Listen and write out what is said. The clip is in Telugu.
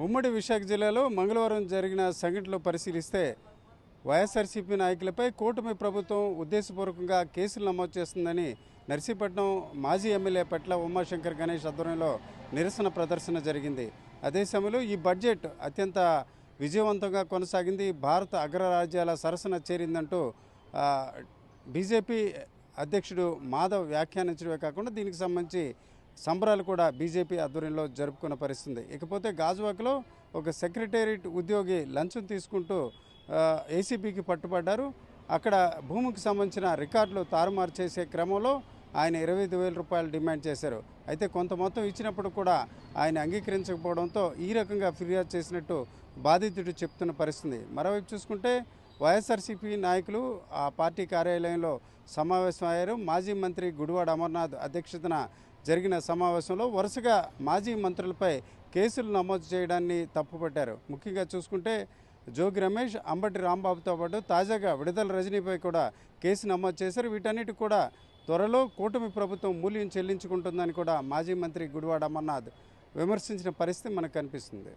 ఉమ్మడి విశాఖ జిల్లాలో మంగళవారం జరిగిన సంఘటనలు పరిశీలిస్తే వైఎస్ఆర్సీపీ నాయకులపై కూటమి ప్రభుత్వం ఉద్దేశపూర్వకంగా కేసులు నమోదు చేస్తుందని నర్సీపట్నం మాజీ ఎమ్మెల్యే పట్ల ఉమాశంకర్ గణేష్ ఆధ్వర్యంలో నిరసన ప్రదర్శన జరిగింది. అదే సమయంలో ఈ బడ్జెట్ అత్యంత విజయవంతంగా కొనసాగింది, భారత అగ్రరాజ్యాల సరసన చేరిందంటూ బీజేపీ అధ్యక్షుడు మాధవ్ వ్యాఖ్యానించడమే కాకుండా దీనికి సంబంధించి సంబరాలు కూడా బీజేపీ ఆధ్వర్యంలో జరుపుకున్న పరిస్థితి. ఇకపోతే గాజువాకలో ఒక సెక్రటేరియట్ ఉద్యోగి లంచం తీసుకుంటూ ఏసీబీకి పట్టుబడ్డారు. అక్కడ భూమికి సంబంధించిన రికార్డులు తారుమారు చేసే క్రమంలో ఆయన 25,000 రూపాయలు డిమాండ్ చేశారు. అయితే కొంత మొత్తం ఇచ్చినప్పుడు కూడా ఆయన అంగీకరించకపోవడంతో ఈ రకంగా ఫిర్యాదు చేసినట్టు బాధితుడు చెప్తున్న పరిస్థితి. మరోవైపు చూసుకుంటే వైఎస్ఆర్సీపీ నాయకులు ఆ పార్టీ కార్యాలయంలో సమావేశం అయ్యారు. మాజీ మంత్రి గుడివాడ అమర్నాథ్ అధ్యక్షతన జరిగిన సమావేశంలో వరుసగా మాజీ మంత్రులపై కేసులు నమోదు చేయడాన్ని తప్పుపట్టారు. ముఖ్యంగా చూసుకుంటే జోగి రమేష్, అంబటి రాంబాబుతో పాటు తాజాగా విడుదల రజనీపై కూడా కేసు నమోదు చేశారు. వీటన్నిటికి కూడా త్వరలో కూటమి ప్రభుత్వం మూల్యం చెల్లించుకుంటుందని కూడా మాజీ మంత్రి గుడివాడ అమర్నాథ్ విమర్శించిన పరిస్థితి మనకు కనిపిస్తుంది.